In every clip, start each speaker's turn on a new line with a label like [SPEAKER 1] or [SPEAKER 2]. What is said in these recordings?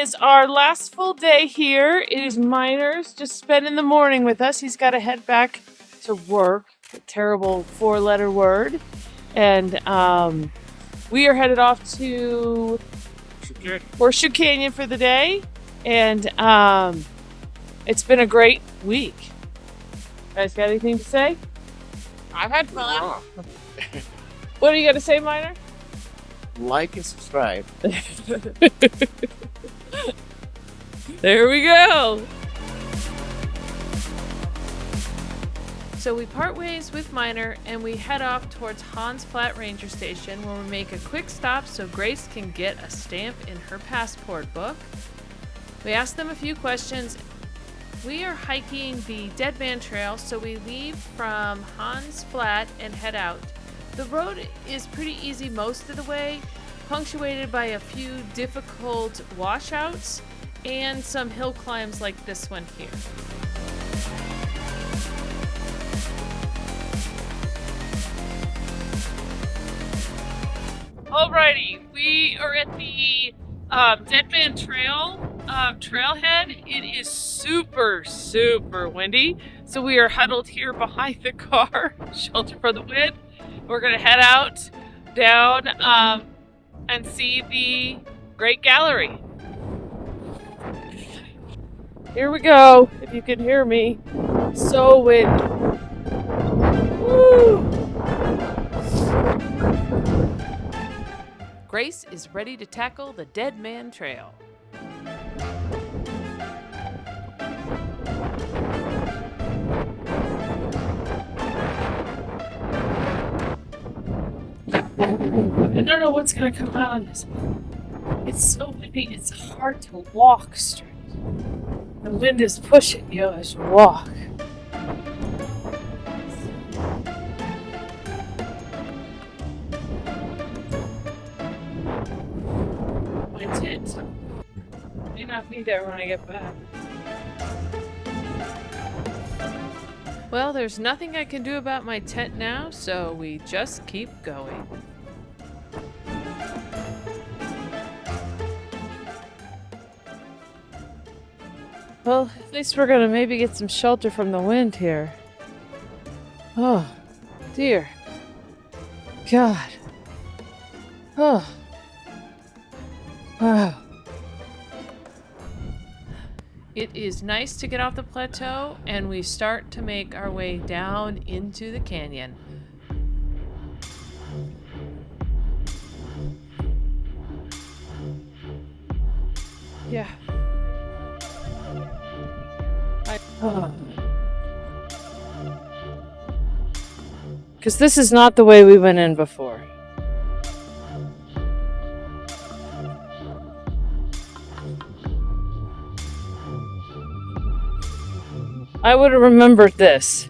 [SPEAKER 1] is our last full day here. It is Miner's just spending the morning with us. He's got to head back to work. A terrible 4-letter word. And we are headed off to Horseshoe Canyon for the day. And it's been a great week. You guys got anything to say?
[SPEAKER 2] I've had fun.
[SPEAKER 1] What are you going to say, Miner?
[SPEAKER 3] Like and subscribe.
[SPEAKER 1] There we go. So we part ways with Miner and we head off towards Hans Flat Ranger Station, where we make a quick stop so Grace can get a stamp in her passport book. We ask them a few questions. We are hiking the Deadman Trail, so we leave from Hans Flat and head out. The road is pretty easy most of the way, punctuated by a few difficult washouts and some hill climbs like this one here. Alrighty, we are at the Deadman Trail trailhead. It is super windy, so we are huddled here behind the car, shelter from the wind. We're gonna head out, down, and see the Great Gallery. Here we go, if you can hear me. So windy. Woo! Grace is ready to tackle the Deadman Trail. I don't know what's gonna come out on this. It's so windy, it's hard to walk straight. The wind is pushing you as you walk. My tent may not be there when I get back. Well, there's nothing I can do about my tent now, so we just keep going. Well, at least we're gonna maybe get some shelter from the wind here. Oh, dear. God. Oh. Wow. It is nice to get off the plateau, and we start to make our way down into the canyon. Yeah. Because this is not the way we went in before. I would have remembered this.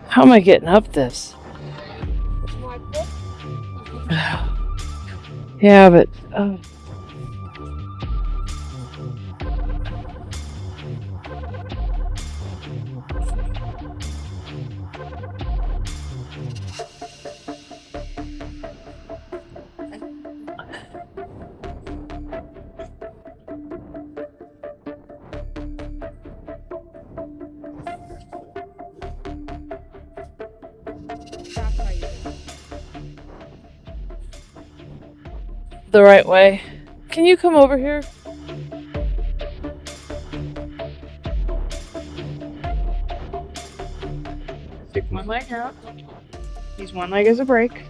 [SPEAKER 1] How am I getting up this? Yeah, but the right way. Can you come over here?
[SPEAKER 2] Stick one leg out. Use one leg as a brake.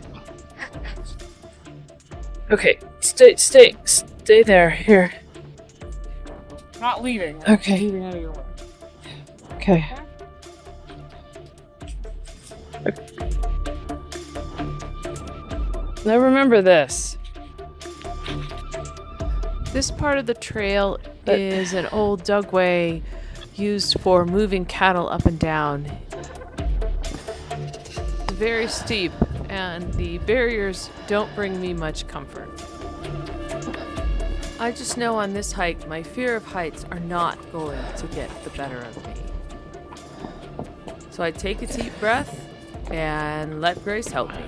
[SPEAKER 1] Okay, stay there. Here.
[SPEAKER 2] Not leaving.
[SPEAKER 1] Okay.
[SPEAKER 2] Moving out of your way.
[SPEAKER 1] Okay. Now remember this. This part of the trail is an old dugway used for moving cattle up and down. It's very steep, and the barriers don't bring me much comfort. I just know on this hike, my fear of heights are not going to get the better of me. So I take a deep breath and let Grace help me.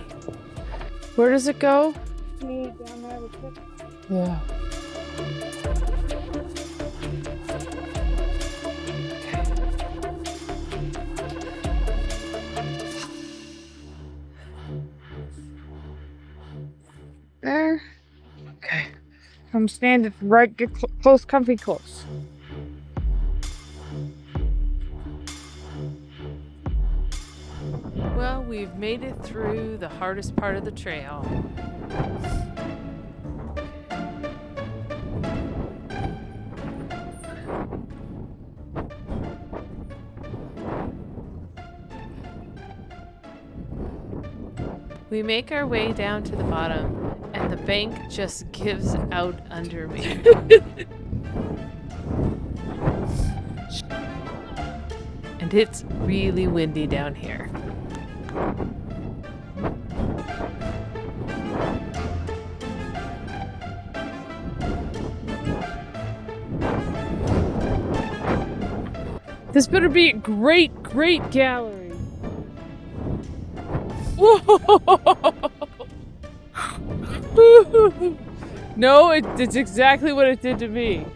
[SPEAKER 1] Where does it go?
[SPEAKER 2] Down there with it.
[SPEAKER 1] Yeah.
[SPEAKER 2] There.
[SPEAKER 1] Okay.
[SPEAKER 2] Come stand right, get close, comfy close.
[SPEAKER 1] Well, we've made it through the hardest part of the trail. We make our way down to the bottom, and the bank just gives out under me. And it's really windy down here.
[SPEAKER 2] This better be a great gallery. No, it's exactly what it did to me.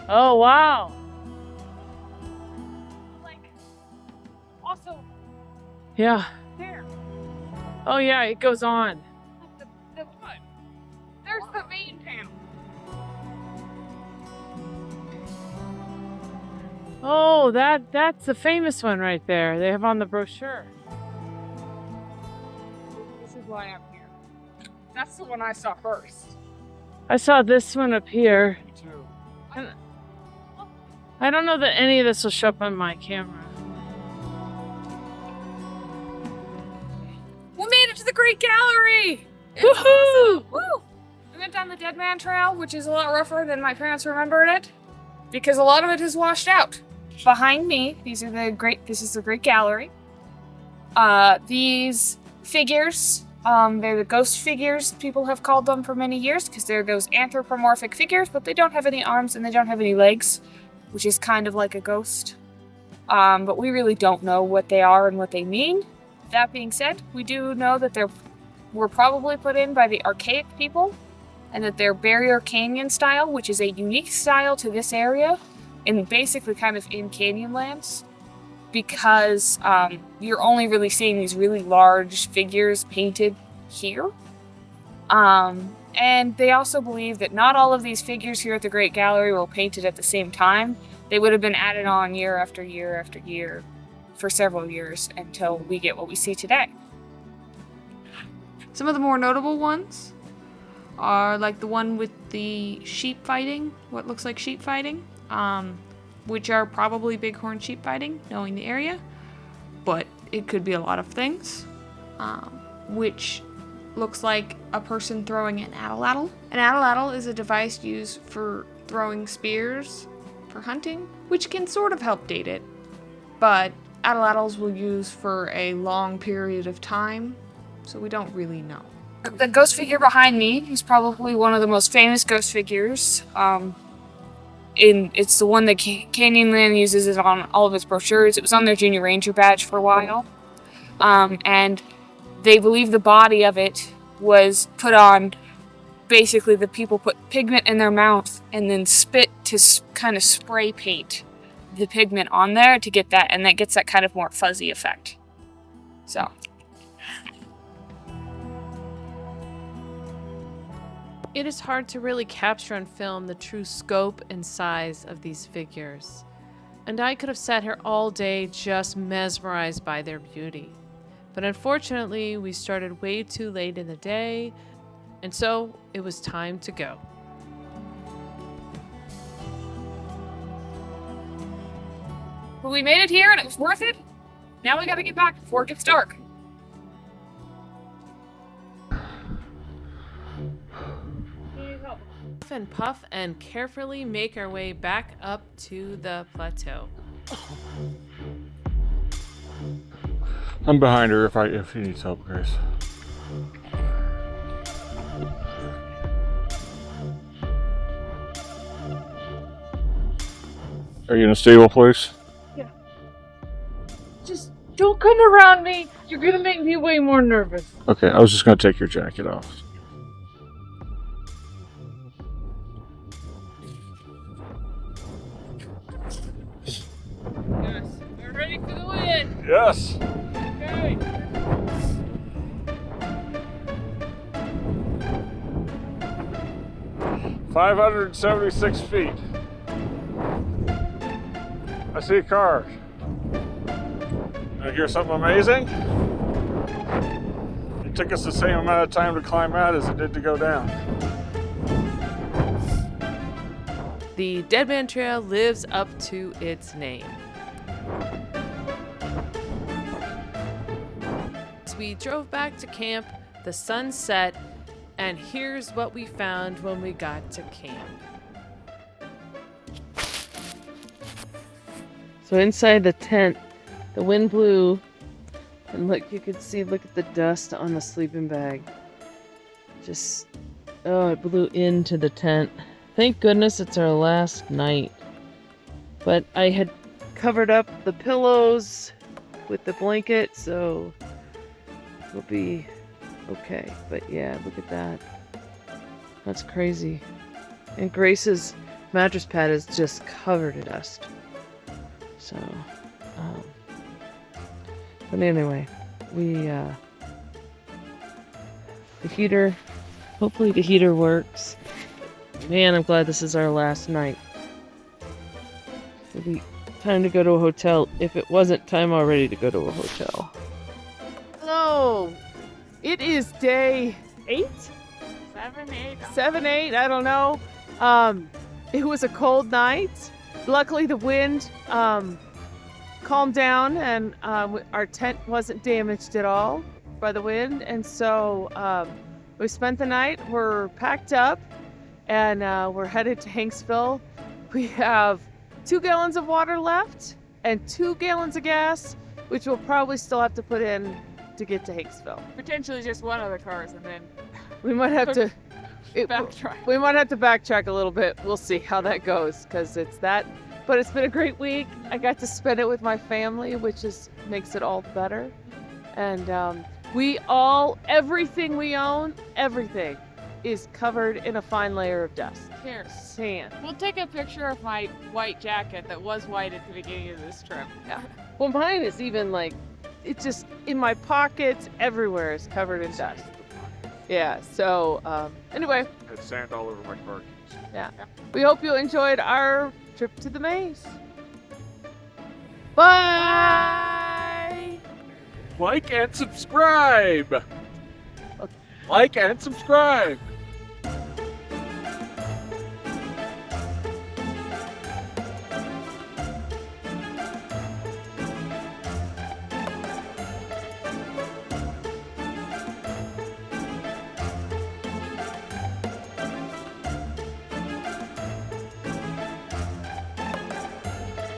[SPEAKER 2] Oh, wow. Like, also,
[SPEAKER 1] Yeah.
[SPEAKER 2] there.
[SPEAKER 1] Oh, yeah, it goes on.
[SPEAKER 2] The what? There's the main panel.
[SPEAKER 1] Oh, that's the famous one right there. They have on the brochure.
[SPEAKER 2] This is why I'm here. That's the one I saw first.
[SPEAKER 1] I saw this one up here.
[SPEAKER 3] Me too.
[SPEAKER 1] And I don't know that any of this will show up on my camera.
[SPEAKER 2] We made it to the Great Gallery!
[SPEAKER 1] Woohoo!
[SPEAKER 2] Woo! We went down the Deadman Trail, which is a lot rougher than my parents remembered it, because a lot of it is washed out. Behind me, this is the Great Gallery. These figures, they're the ghost figures, people have called them for many years, because they're those anthropomorphic figures, but they don't have any arms and they don't have any legs, which is kind of like a ghost. But we really don't know what they are and what they mean. That being said, we do know that they were probably put in by the Archaic people, and that they're barrier canyon style, which is a unique style to this area, and basically kind of in Canyonlands, because you're only really seeing these really large figures painted here. And they also believe that not all of these figures here at the Great Gallery were painted at the same time. They would have been added on year after year after year for several years until we get what we see today.
[SPEAKER 4] Some of the more notable ones are like the one with the sheep fighting, what looks like sheep fighting, which are probably bighorn sheep fighting, knowing the area, but it could be a lot of things, which looks like a person throwing an atlatl. An atlatl is a device used for throwing spears for hunting, which can sort of help date it, but atlatls will use for a long period of time, so we don't really know.
[SPEAKER 2] The ghost figure behind me is probably one of the most famous ghost figures. It's the one that Canyonland uses it on all of its brochures. It was on their Junior Ranger badge for a while. And they believe the body of it was put on, basically the people put pigment in their mouth and then spit to kind of spray paint the pigment on there to get that, and that gets that kind of more fuzzy effect. So.
[SPEAKER 1] It is hard to really capture on film the true scope and size of these figures, and I could have sat here all day just mesmerized by their beauty. But unfortunately, we started way too late in the day, and so it was time to go.
[SPEAKER 2] But we made it here and it was worth it. Now we gotta get back before it gets dark.
[SPEAKER 1] Puff and puff and carefully make our way back up to the plateau.
[SPEAKER 5] I'm behind her if he needs help, Grace. Are you in a stable place?
[SPEAKER 1] Just don't come around me. You're gonna make me way more nervous.
[SPEAKER 5] Okay, I was just gonna take your jacket off.
[SPEAKER 1] Yes. We're ready for the win.
[SPEAKER 5] Yes.
[SPEAKER 1] Okay.
[SPEAKER 5] $576 feet. I see a car. Did I hear something amazing? It took us the same amount of time to climb out as it did to go down.
[SPEAKER 1] The Deadman Trail lives up to its name. As we drove back to camp, the sun set, and here's what we found when we got to camp. So inside the tent, the wind blew, and look, you could see, look at the dust on the sleeping bag. Just, oh, it blew into the tent. Thank goodness it's our last night. But I had covered up the pillows with the blanket, so we'll be okay. But yeah, look at that. That's crazy. And Grace's mattress pad is just covered in dust. So, but anyway, we, the heater, hopefully the heater works. Man, I'm glad this is our last night. It'll be time to go to a hotel if it wasn't time already to go to a hotel. Hello! It is day 8? 7, 8, I don't know. It was a cold night. Luckily the wind calmed down and our tent wasn't damaged at all by the wind. And so we spent the night. We're packed up and we're headed to Hanksville. We have 2 gallons of water left and 2 gallons of gas, which we'll probably still have to put in to get to Hanksville.
[SPEAKER 2] Potentially just one of the cars, and then
[SPEAKER 1] We might have to
[SPEAKER 2] backtrack.
[SPEAKER 1] We might have to backtrack a little bit. We'll see how that goes, because it's that. But it's been a great week. I got to spend it with my family, which makes it all better. And everything we own, everything is covered in a fine layer of dust.
[SPEAKER 2] Here,
[SPEAKER 1] Sand.
[SPEAKER 2] we'll take a picture of my white jacket that was white at the beginning of this trip.
[SPEAKER 1] Yeah. Well, mine is even like, it's just in my pockets, everywhere is covered in dust. Yeah, so anyway.
[SPEAKER 5] I had sand all over my car keys.
[SPEAKER 1] Yeah. We hope you enjoyed our trip to the maze. Bye!
[SPEAKER 5] Like and subscribe! Like and subscribe!